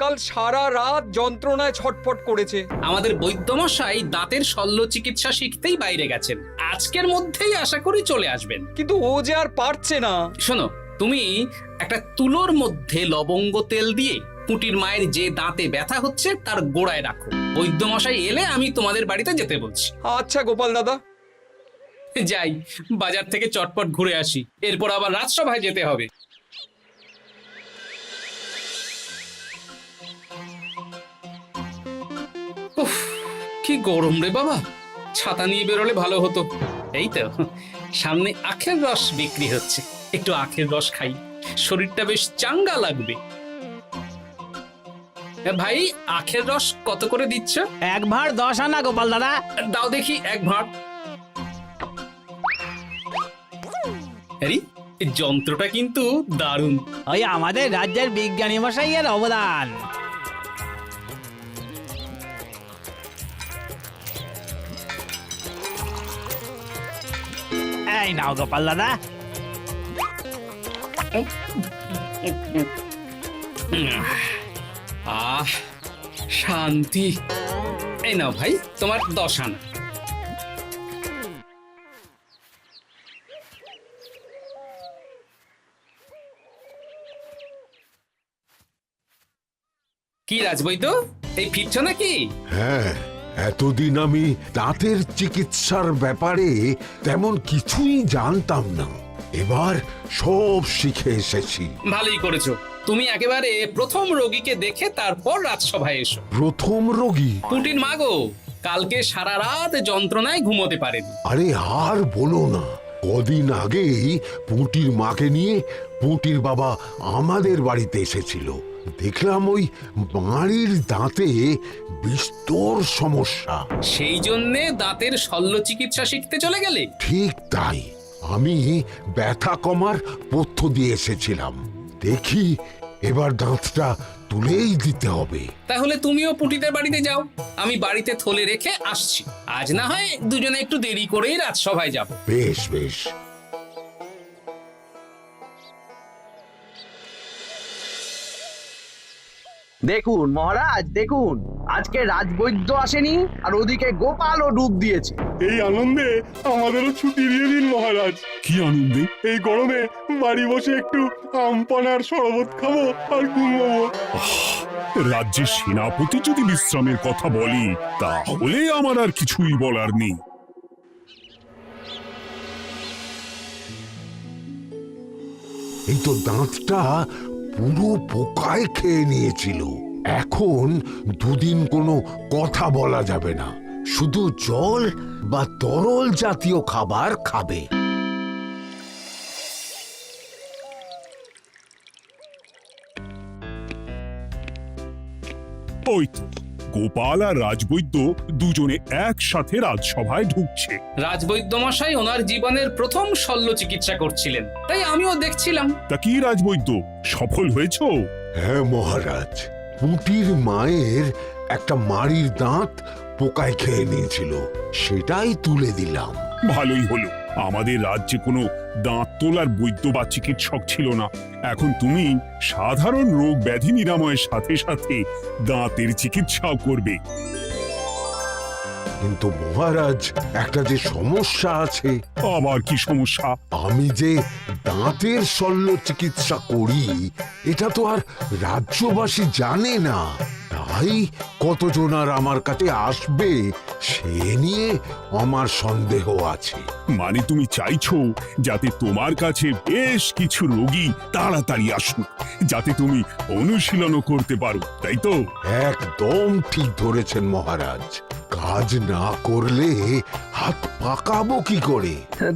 কাল সারা রাত যন্ত্রণায় ছটফট করেছে। আমাদের বৈদ্যমশাই দাঁতের শল্য চিকিৎসা শিখতেই বাইরে গেছেন, আজকের মধ্যেই আশা করি চলে আসবেন। কিন্তু ও যে আর পারছে না। শোনো, তুমি একটা তুলোর মধ্যে লবঙ্গ তেল দিয়ে পুঁটির মায়ের যে দাঁতে ব্যথা হচ্ছে তার গোড়ায় রাখো। বৈদ্যমশাই এলে আমি তোমাদের বাড়িতে যেতে বলছি। আচ্ছা গোপাল দাদা। যাই, বাজার থেকে চটপট ঘুরে আসি, এরপর আবার রাজসভায় যেতে হবে। উফ, কি গরম রে বাবা, ছাতা নিয়ে বেরোলে ভালো হতো। এই তো সামনে আখের রস বিক্রি হচ্ছে, একটু আখের রস খাই, শরীরটা বেশ চাঙ্গা লাগবে। ভাই, আখের রস কত করে দিচ্ছ? 1 ভাঁড় 10 আনা গোপাল দাদা। দাও দেখি 1 ভাঁড়। আরে, এই যন্ত্রটা কিন্তু দারুণ। ওই আমাদের রাজ্যের বিজ্ঞানী মশাইয়ের অবদান। এই নাও গোপাল দাদা। আহ, শান্তি। এই নাও ভাই, তোমার 10 আনা। কি রাজবৈদ্য, এই ফিরছ নাকি? হ্যাঁ, এতদিন আমি দাঁতের চিকিৎসার ব্যাপারে তেমন কিছুই জানতাম না, এবার সব শিখে এসেছি। ভালোই করেছো, তুমি একেবারে প্রথম রোগীকে দেখে তারপর রাজসভায় এসো। প্রথম রোগী? পুটির মা গো, কালকে সারা রাত যন্ত্রণায় ঘুমোতে পারেনি। আরে আর বলো না, কদিন আগেই পুঁটির মাকে নিয়ে পুঁটির বাবা আমাদের বাড়িতে এসেছিল। দেখলাম ওই বাড়ির দাঁতে বিস্তর সমস্যা। সেই জন্যে দাঁতের শল্য চিকিৎসা শিখতে চলে গেলে? ঠিক তাই, আমি ব্যথা কমার পথ্য দিয়ে এসেছিলাম। দেখি এবার দাঁতটা তুলেই দিতে হবে। তাহলে তুমিও পুটিদের বাড়িতে যাও, আমি বাড়িতে থলে রেখে আসছি। আজ না হয় দুজনে একটু দেরি করেই রাজসভায় যাব। বেশ বেশ। দেখুন মহারাজ, দেখুন আজকে রাজবৈদ্য আসেনি, আর ওদিকে গোপালও ডুব দিয়েছে। এই আনন্দে আমাদেরও ছুটি দিয়ে দিন মহারাজ। কি আনন্দে? এই গরমে বাড়ি বসে একটু আমপানার শরবত খাবো আর ঘুমবো। রাজ্যের সেনাপতি যদি বিশ্রামের কথা বলি, তাহলে আমার আর কিছুই বলার নেই। এই তো দাঁতটা পুরো পোকায় খেয়ে নিয়েছিল। এখন দুদিন কোনো কথা বলা যাবে না, শুধু জল বা তরল জাতীয় খাবার খাবে। ওই তো গোপাল আর রাজবৈদ্য দুজনে একসাথে রাজসভায় ঢুকছে। রাজবৈদ্য মশাই ওনার জীবনের প্রথম শল্য চিকিৎসা করছিলেন, তাই আমিও দেখছিলাম। তা কি রাজবৈদ্য, সফল হয়েছো? হ্যাঁ মহারাজ, পুঁটির মায়ের একটা মাড়ির দাঁত পোকায় খেয়ে নিয়েছিল, সেটাই তুলে দিলাম। ভালোই হলো, আমাদের রাজ্যে কোনো দাঁত তোলার বৈদ্য বা চিকিৎসক ছিল না। এখন তুমি সাধারণ রোগ ব্যাধি নিরাময়ের সাথে সাথে দাঁতের চিকিৎসাও করবে। কিন্তু মহারাজ, একটা যে সমস্যা আছে। আবার কি সমস্যা? আমি যে দাঁতের শল্য চিকিৎসা করি, এটা তো আর রাজ্যবাসী জানে না, তাই কতজন আর আমার কাছে আসবে সে নিয়ে আমার সন্দেহ আছে। মানে তুমি চাইছো যাতে তোমার কাছে বেশ কিছু রোগী তাড়াতাড়ি আসুক, যাতে তুমি অনুশীলনও করতে পারো, তাই তো? একদম ঠিক ধরেছেন মহারাজ, কাজ না করলে হাত পাকাবো কি করে?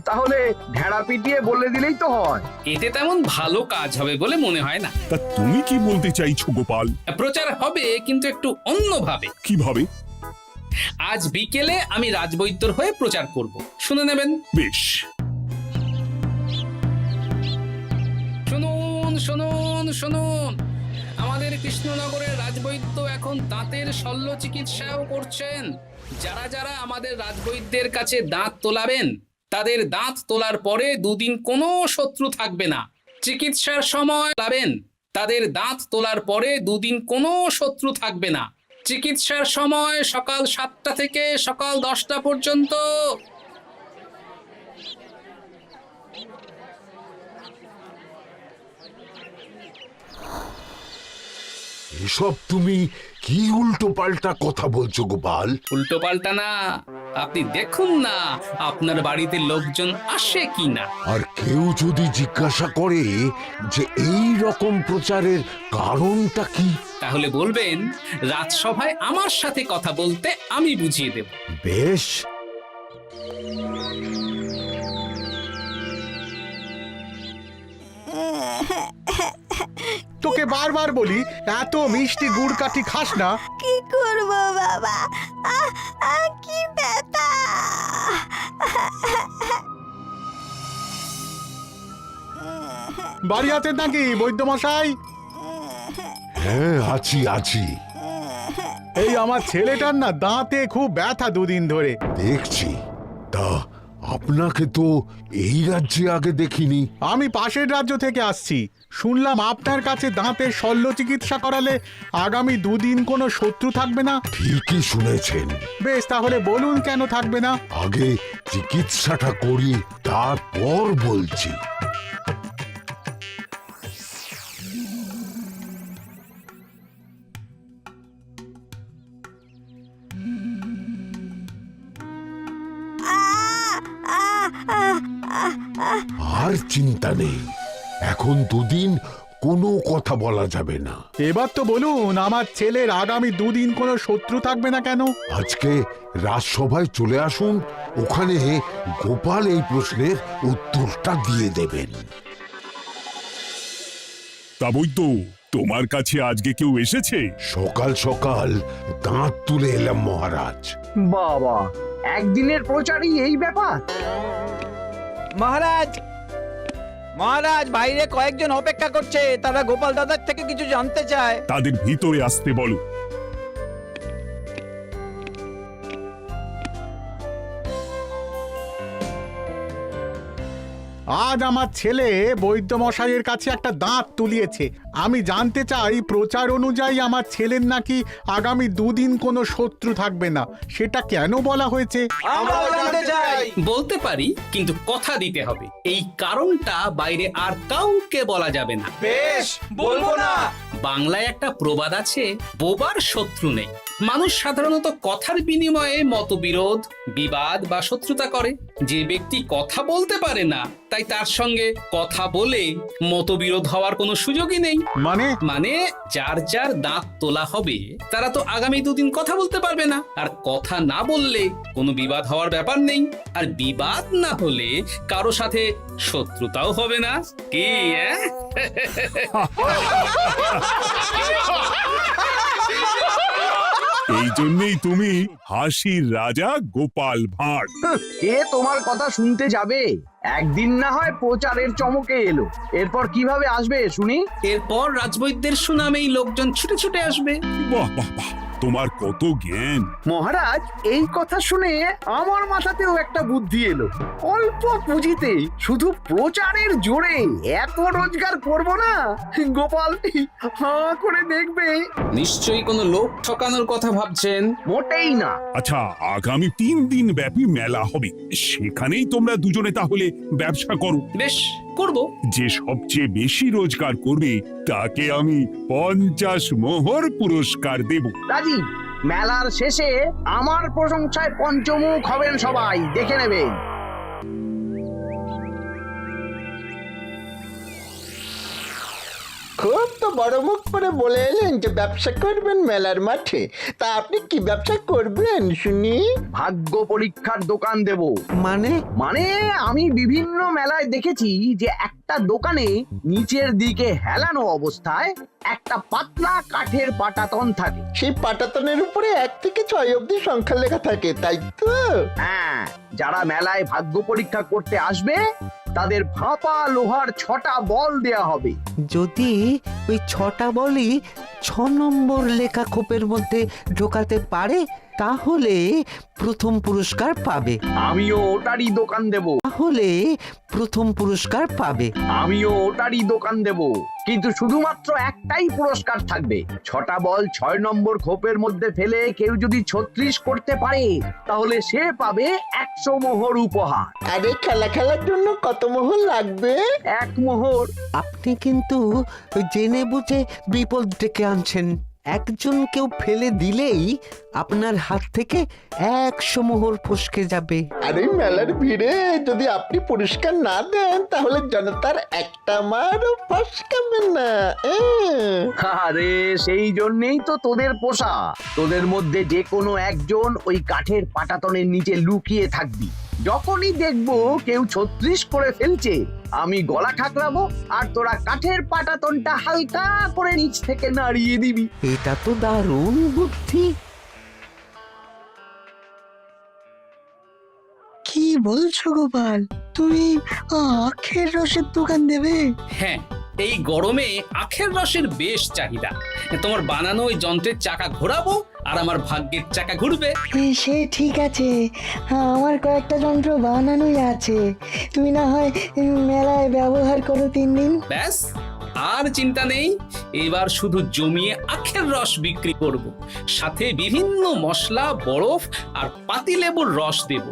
তাহলে ঢেড়া পিটিয়ে বলে দিলেই তো হয়। এতে তেমন ভালো কাজ হবে বলে মনে হয় না। তা তুমি কি বলতে চাইছো গোপাল? প্রচার হবে, কিন্তু একটু অন্যভাবে। কিভাবে? আজ বিকেলে আমি রাজবৈদ্যর হয়ে প্রচার করব, শুনে নেবেন। বেশ। শুনুন শুনুন শুনুন, আমাদের কৃষ্ণনগরের রাজবৈদ্য এখন দাঁতের শল্য চিকিৎসাও করছেন। যারা যারা আমাদের রাজবৈদ্যের কাছে দাঁত তোলাবেন, তাদের দাঁত তোলার পরে 2 দিন কোনো শত্রু থাকবে না। চিকিৎসার সময় লাবেন, তাদের দাঁত তোলার পরে দুদিন কোনো শত্রু থাকবে না। চিকিৎসার সময় সকাল 7টা থেকে সকাল 10টা পর্যন্ত। এসব তুমি কি উল্টো পাল্টা কথা বলছো গোপাল? উল্টো পাল্টা না, আপনি দেখুন না আপনার বাড়িতে লোকজন আসে কিনা। আর কেউ যদি জিজ্ঞাসা করে যে এই রকম প্রচারের কারণটা কি, তাহলে বলবেন রাজসভায় আমার সাথে কথা বলতে আমি বুঝিয়ে দেব। বেশ, তোকে বারবার বলি এত মিষ্টি গুড় কাঠি খাস না। কি করব বাবা, কি ব্যথা। বাড়ি আছেন নাকি বৈদ্যমশাই? হ্যাঁ আছি আছি, এই আমার ছেলেটার না দাঁতে খুব ব্যথা দুদিন ধরে। দেখছি। তা আপনাকে তো এই রাজ্যে আগে দেখিনি। আমি পাশের রাজ্য থেকে আসছি, শুনলাম আপনার কাছে দাঁতের শল্য চিকিৎসা করালে আগামী দুদিন কোনো শত্রু থাকবে না। ঠিকই শুনেছেন। বেশ, তাহলে বলুন কেন থাকবে না? আগে চিকিৎসাটা করি, তারপর বলছি। আর চিন্তা নেই, এখন দুদিন কোনো কথা বলা যাবে না। এবার তো বলুন আমার ছেলের আগামী দুদিন কোনো শত্রু থাকবে না কেন? আজকে রাজসভায় চলে আসুন, ওখানে গোপাল এই প্রশ্নের উত্তরটা দিয়ে দেবেন। তা বৈদ্য, তোমার কাছে আজকে কেউ এসেছে? সকাল সকাল দাঁত তুলে এলাম মহারাজ। বাবা, একদিনের প্রচারই এই ব্যাপার? মহারাজ, মহারাজ, বাইরে কয়েকজন অপেক্ষা করছে, তারা গোপাল দাদার থেকে কিছু জানতে চায়। তাদের ভিতরে আসতে বলো। আজ আমার ছেলে বৈদ্যমশাইয়ের কাছে একটা দাঁত তুলিয়েছে। আমি জানতে চাই প্রচার অনুযায়ী আমার ছেলের নাকি আগামী দুদিন কোনো শত্রু থাকবে না, সেটা কেন বলা হয়েছে? বলতে পারি, কিন্তু কথা দিতে হবে এই কারণটা বাইরে আর কাউকে বলা যাবে না। বেশ, বলবো না। বাংলায় একটা প্রবাদ আছে, বোবার শত্রু নেই। মানুষ সাধারণত কথার বিনিময়ে মতবিরোধ, বিবাদ বা শত্রুতা করে। যে ব্যক্তি কথা বলতে পারে না, তাই তার সঙ্গে কথা বলে মতবিরোধ হওয়ার কোনো সুযোগই নেই। মানে যার যার দাঁত তোলা হবে তারা তো আগামী দুদিন কথা বলতে পারবে না। আর কথা না বললে কোনো বিবাদ হওয়ার ব্যাপার নেই। আর বিবাদ না হলে কারো সাথে শত্রুতাও হবে না। কি এই জন্যই তুমি হাসির রাজা গোপাল ভাঁড়। কে তোমার কথা শুনতে যাবে? একদিন না হয় প্রচারের চমকে এলো, এরপর কিভাবে আসবে শুনি? এরপর রাজবৈদ্যের সুনামেই লোকজন ছুটে ছুটে আসবে। বাহ বাহ বাহ, তোমার কত জ্ঞান! মহারাজ, এই কথা শুনে আমার মাথাতেও একটা বুদ্ধি এলো। অল্প পুঁজিতে শুধু প্রচারের জোরে এত রোজগার করব না, গোপাল হাঁ করে দেখবে। নিশ্চয়ই কোনো লোক ঠকানোর কথা ভাবছেন। মোটেই না। আচ্ছা, আগামী 3 দিন ব্যাপী মেলা হবে, সেখানেই তোমরা দুজনে তাহলে ব্যবসা করো। বেশ, করব। যে সবচেয়ে বেশি রোজগার করবে তাকে আমি 50 মোহর পুরস্কার দেব। রাজি। মেলার শেষে আমার প্রশংসায় পঞ্চমুখ হবেন সবাই, দেখে নেবেন। খুব তো বড় মুখ করে বলে এলেন যে ব্যবসা করবেন মেলার মাঠে। তা আপনি কি ব্যবসা করবেন শুনি? ভাগ্য পরীক্ষার দোকান দেব। মানে? মানে আমি বিভিন্ন মেলায় দেখেছি যে একটা দোকানে নিচের দিকে হেলানো অবস্থায় একটা পাতলা কাঠের পাটাতন থাকে। সেই পাটাতনের উপরে 1 থেকে 6 অবধি সংখ্যা লেখা থাকে, তাই তো? হ্যাঁ, যারা মেলায় ভাগ্য পরীক্ষা করতে আসবে তাদের ফাঁপা লোহার 6টা বল দেয়া হবে। যদি ওই 6টা বলই 6 নম্বর লেখা খোপের মধ্যে ঢোকাতে পারে তাহলে প্রথম পুরস্কার পাবে। আমিও ওটারই দোকান দেব। তাহলে প্রথম পুরস্কার পাবে। আমিও ওটারই দোকান দেব, কিন্তু শুধুমাত্র একটাই পুরস্কার থাকবে। 6টা বল 6 নম্বর খোপের মধ্যে ফেলে কেউ যদি 36 করতে পারে তাহলে সে পাবে 100 মোহর উপহার। আরে খেলার জন্য কত মোহর লাগবে? 1 মোহর। আপনি কিন্তু জেনে বুঝে বিপদ ডেকে আনছেন। একজন কেউ ফেলে দিলেই আপনার হাত থেকে 100 মোহর ফসকে যাবে। আরে মেলার ভিড়ে যদি আপনি পুরস্কার না দেন তাহলে জনতার একটা মারও ফসকাবে না। আরে সেই জন্যই তো তোদের পোষা। তোদের মধ্যে যে কোনো একজন ওই কাঠের পাটাতনের নিচে লুকিয়ে থাকবি। যখনই দেখবো কেউ 36 করে ফেলছে আমি গলা ঠাকরাবো আর তোরা কাঠের পাটাতনটা হালকা করে নিচ থেকে নাড়িয়ে দিবি। এটা তো দারুণ বুদ্ধি। কি বলছো গোপাল, তুমি আখের রসের দোকান দেবে? হ্যাঁ, এই গরমে আখের রসের বেশ চাহিদা। তোমার বানানো ওই যন্ত্রের চাকা ঘোরাবো আর আমার ভাগ্যের চাকা ঘুরবে। সে ঠিক আছে, আমার কয়েকটা যন্ত্র বানানোই আছে। তুমি না হয় মেলায় ব্যবহার করো 3 দিন। ব্যাস, আর চিন্তা নেই। এবার শুধু জমিয়ে আখের রস বিক্রি করব, সাথে বিভিন্ন মশলা, বরফ আর পাতিলেবুর রস দেব।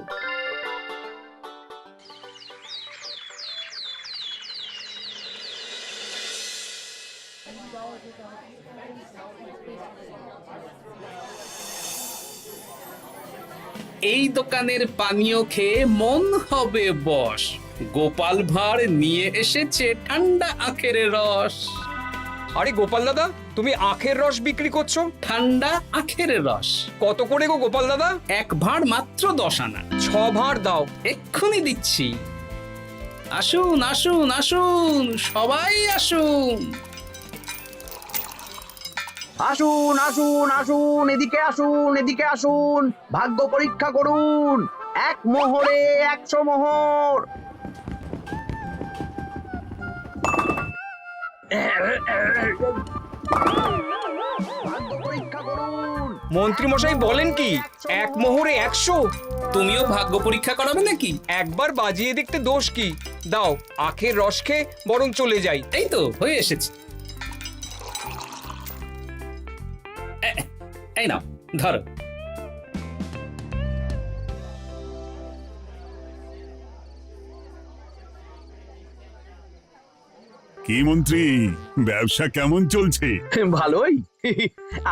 এই দোকানের পানীয় খেয়ে মন হবে বশ। গোপাল ভাঁড় নিয়ে এসেছে ঠান্ডা আখের রস। আরে গোপাল দাদা, তুমি আখের রস বিক্রি করছো? ঠান্ডা আখের রস কত করে গো গোপাল দাদা? 1 ভাঁড় মাত্র 10 আনা। 6 ভাঁড় দাও। এক্ষুনি দিচ্ছি। আসুন আসুন আসুন, সবাই আসুন। আসুন আসুন আসুন, এদিকে আসুন, এদিকে আসুন, ভাগ্য পরীক্ষা করুন। 1 মোহরে 100 মোহর। ভাগ্য পরীক্ষা করুন। মন্ত্রী মশাই বলেন কি 1 মোহরে 100? তুমিও ভাগ্য পরীক্ষা করাবে নাকি? একবার বাজিয়ে দেখতে দোষ কি? দাও, আখের রস খেয়ে বরং চলে যাই। এই তো হয়ে এসেছে। এই নাও, ধরো। কি মন্ত্রী, ব্যবসা কেমন চলছে? ভালোই।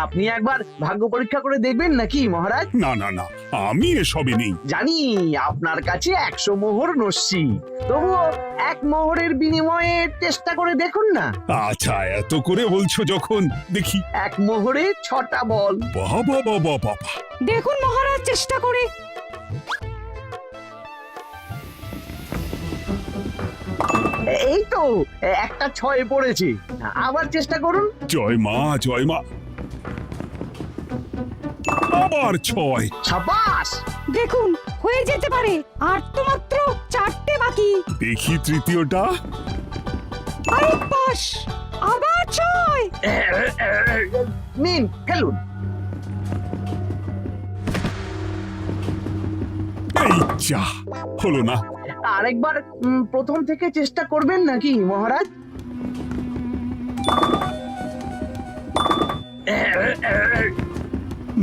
আপনি একবার ভাগ্য পরীক্ষা করে দেখবেন নাকি মহারাজ? না না না, আমি এসবে নেই। জানি আপনার কাছে 100 মোহর নস্যি, তবুও 1 মোহরের বিনিময়ে চেষ্টা করে দেখুন না। আচ্ছা, এত করে বলছো যখন, দেখি। 1 মোহরে 6টা বল। বাবা বাবা বাবা, দেখুন মহারাজ চেষ্টা করে। এই তো একটা 6 পড়েছে। আবার চেষ্টা করুন। জয় মা জয় মা। আবার 6। সাবাস। দেখুন হয়ে যেতে পারে, আর তো মাত্র 4টে বাকি। দেখি তৃতীয়টা। আরে পাস, আবার 6। নিন খেলুন। এই যা, হলো না। আরেকবার প্রথম থেকে চেষ্টা করবেন নাকি মহারাজ?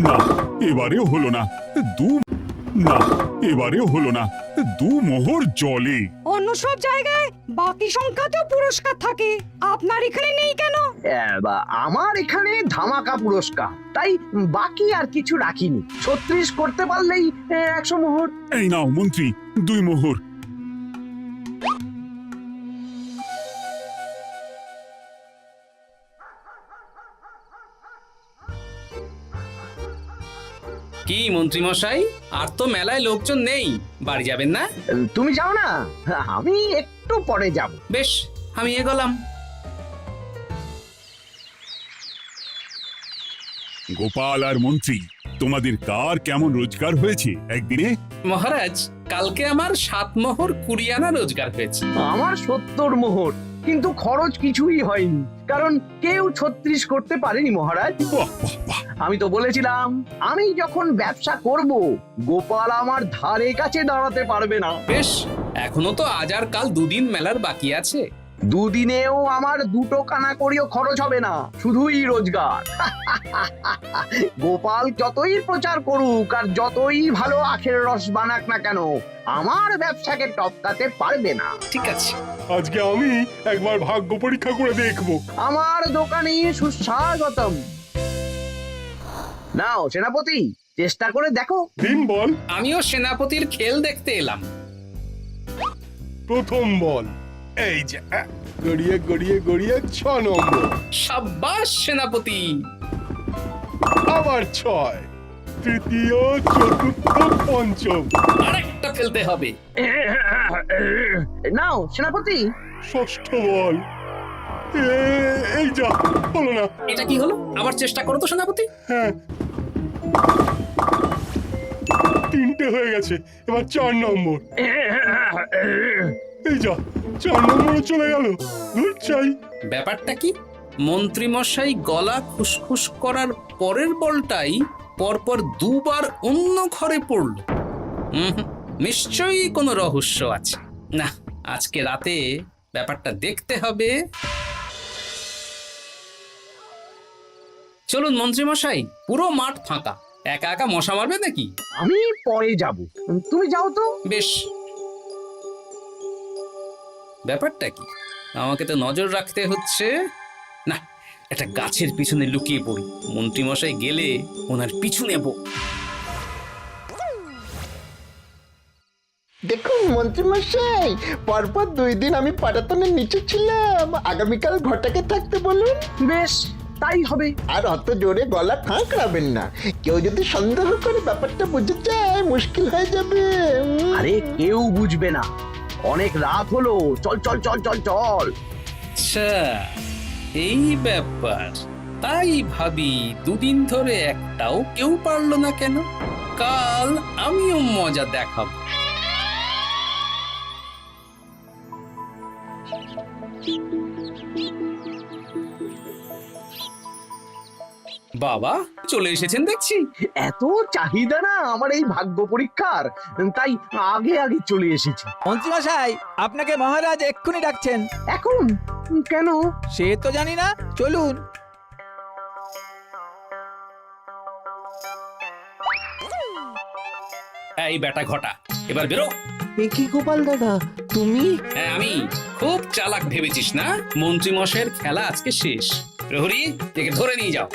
না, এবারেও হলো না। না, এবারেও হলো না। 2 মোহর জলে। অন্য সব জায়গায় বাকি সংখ্যাতেও পুরস্কার থাকে, আপনার এখানে নেই কেন? আমার এখানে ধামাকা পুরস্কার, তাই বাকি আর কিছু রাখিনি। 36 করতে পারলেই 100 মোহর। এই নাও মন্ত্রী, 2 মোহর। কি মন্ত্রী মশাই, আর তো মেলায় লোকজন নেই, বাড়ি যাবেন না? তুমি যাও না, আমি একটু পরে যাব। বেশ, আমি এগোলাম। গোপাল আর মন্ত্রী, তোমাদের কার কেমন রোজগার হয়েছে একদিনে? মহারাজ, কালকে আমার 7 মোহর 20 আনা রোজগার হয়েছে। আমার 70 মোহর। কিন্তু খরচ কিছুই হয়নি, কারণ কেউ 36 করতে পারেনি মহারাজ। বাহ বাহ বাহ, আমি তো বলেছিলাম আমি যখন ব্যবসা করব গোপাল আমার ধারে কাছে দাঁড়াতে পারবে না। বেশ, এখনো তো আজ আর কাল দুদিন মেলার বাকি আছে। দুদিনেও আমার 2 কানা করিও খরচ হবে না, শুধুই রোজগার। গোপাল যতই প্রচার করুক আর যতই ভালো আখের রস বানাক না কেন, আমার ব্যবসাকে টপকাতে পারবে না। ঠিক আছে, আজকে আমি একবার ভাগ্য পরীক্ষা করে দেখবো। আমার দোকানে সুস্বাগতম। নাও সেনাপতি, চেষ্টা করে দেখো। দিন বল, আমিও সেনাপতির খেল দেখতে এলাম। প্রথম বল। এই যে গড়িয়ে গড়িয়ে গড়িয়ে 6 নম্বর, সাব্বাস সেনাপতি। আবার 6, তৃতীয়, চতুর্থ, পঞ্চম, আরেকটা ফেলতে হবে। নাও সেনাপতি, ষষ্ঠ বল। এই যা, হলো না। এটা কি হলো? আবার চেষ্টা করো তো সেনাপতি। হ্যাঁ, 3টে হয়ে গেছে, এবার 4 নম্বর। এই যা, 4 নম্বরে চলে গেল। ধুর চাই। ব্যাপারটা কি? মন্ত্রী মশাই গলা খুসখুস করার পরের বলটাই পরপর 2 বার অন্য ঘরে পড়ল। নিশ্চয়ই কোনো রহস্য আছে। না, আজকে রাতে ব্যাপারটা দেখতে হবে। চলুন মন্ত্রী মশাই, পুরো মাঠ ফাঁকা, একা একা মশা মারবে নাকি? আমি পরে যাব, তুমি যাও তো। বেশ। ব্যাপারটা কি? আমাকে তো নজর রাখতে হচ্ছে। না, একটা গাছের পিছনে লুকিয়ে পড়ি, মন্ত্রী মশাই গেলে ওনার পিছু নেব। দেখুন মন্ত্রীমশাই, পরপর 2 দিন আমি পাটাতনের নিচে ছিলাম। আগামীকাল ঘরটাকে থাকতে বলুন। বেশ, তাই হবে। আর অত জোরে গলা খাঁকড়াবেন না, কেউ যদি সন্দেহ করে ব্যাপারটা বুঝে যায় মুশকিল হয়ে যাবে। আরে কেউ বুঝবে না, অনেক রাত হলো, চল চল চল চল চল। আচ্ছা, এই ব্যাপার। তাই ভাবি 2 দিন ধরে একটাও কেউ পারলো না কেন। কাল আমিও মজা দেখাবো। বাবা চলে এসেছেন দেখছি। এত চাহিদা না আমার এই ভাগ্য পরীক্ষার, তাই আগে আগে চলে এসেছি। মন্ত্রীমশাই, আপনাকে মহারাজ এক্ষুনি ডাকছেন। এখন কেন? সে তো জানি না, চলুন। এই বেটা ঘটা, এবার বেরো। এ কি গোপাল দাদা, তুমি? হ্যাঁ আমি। খুব চালাক ভেবেছিস না? মন্ত্রী মশাইয়ের খেলা আজকে শেষ। প্রহরী, একে ধরে নিয়ে যাও।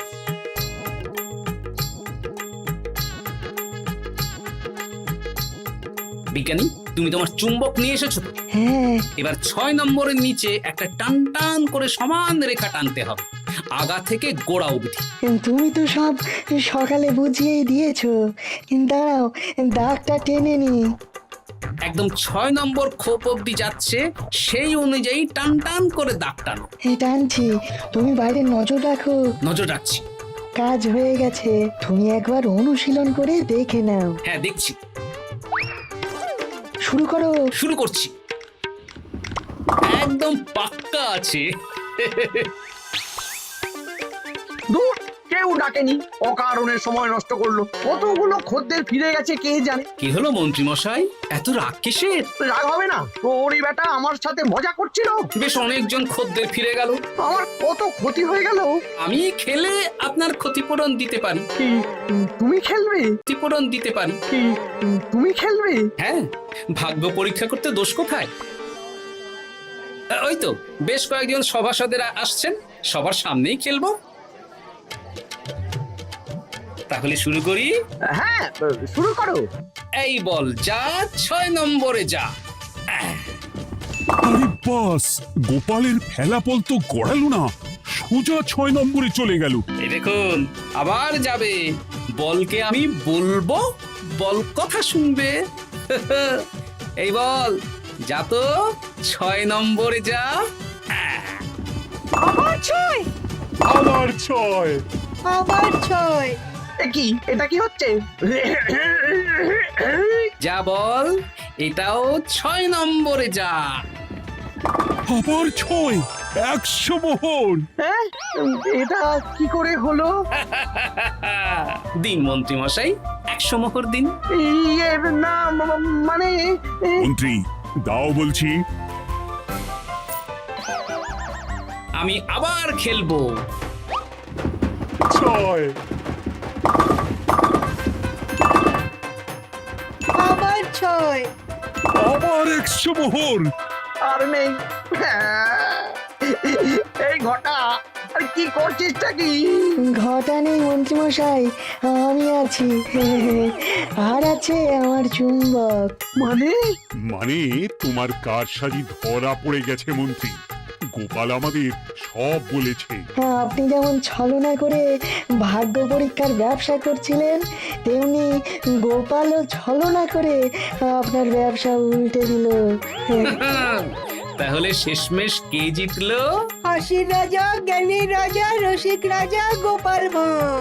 বিজ্ঞানী, তুমি তোমার চুম্বক নিয়ে এসেছো তো? হ্যাঁ, এবার 6 নম্বরের নিচে একটা টান টান করে সমান রেখা টানতে হবে, আগা থেকে গোড়া অবধি। তুমি তো সব সকালে বুঝিয়েই দিয়েছো। দাঁড়াও, দাগটা টেনে নি। একদম 6 নম্বর খোপ অবধি যাচ্ছে, সেই অনুযায়ী টান টান করে দাগ টানো। টানছি, তুমি বাইরে নজর রাখো। নজর রাখছি। কাজ হয়ে গেছে, তুমি একবার অনুশীলন করে দেখে নাও। হ্যাঁ দেখছি। শুরু করো। শুরু করছি। একদম পাক্কা আছে। দূর, কেউ ডাকেনি, অকারণে সময় নষ্ট করলো। কতগুলো খদ্দের ফিরে গেছে কে জানে। কি হলো মন্ত্রী মশাই, এত রাগ কিসের? রাগ হবে না, ওরই বেটা আমার সাথে মজা করছিল। বেশ অনেকজন খদ্দের ফিরে গেল, আমার কত ক্ষতি হয়ে গেল। আমি খেলে আপনার ক্ষতিপূরণ দিতে পারি। কি তুমি খেলবে? ক্ষতিপূরণ দিতে পারি। কি তুমি খেলবে? হ্যাঁ, ভাগ্য পরীক্ষা করতে দোষ কোথায়? ওই তো বেশ কয়েকজন সভাসদেরা আসছেন, সবার সামনেই খেলবো। তাহলে শুরু করি। হ্যাঁ, শুরু করো। এই বল যা, 6 নম্বরে যা। আরে বাস, গোপালের ফেলাপল তো গড়ালো না, সোজা 6 নম্বরে চলে গেল। এই দেখুন, আবার যাবে। বলকে আমি বলবো, বল কথা শুনবে। এই বল যা তো, 6 নম্বরে যা। আবার 6, আবার 6। আবার 6। কি এটা কি হচ্ছে? যা বল, এটাও 6 নম্বরে যা। আবার 6, 100 মোহর। হ্যাঁ এটা কি করে হলো? দিন মন্ত্রী মশাই, 100 মোহর দিন। ইয়ে না মানে মন্ত্রী দাও বলছি। আমি আবার খেলবো। 6, আবার 6। আবার 100 মোহর। আর নেই। এই ঘটা আর কি করছিসটা কি? ঘটা নেই মন্ত্রীমশাই, আমি আছি। আর আছে আমার চুম্বক। মানে তোমার কারসাজি ধরা পড়ে গেছে মন্ত্রী। গোপাল আমাদের সব বলেছে। হ্যাঁ, আপনি যেমন ছলনা করে ভাগ্য পরীক্ষার ব্যবসা করছিলেন, তেমনি গোপালও ছলনা করে আপনার ব্যবসা উল্টে দিল। তাহলে শেষমেশ কে জিতলো? হাসির রাজা, জ্ঞানীর রাজা, রসিক রাজা গোপাল ভাঁড়।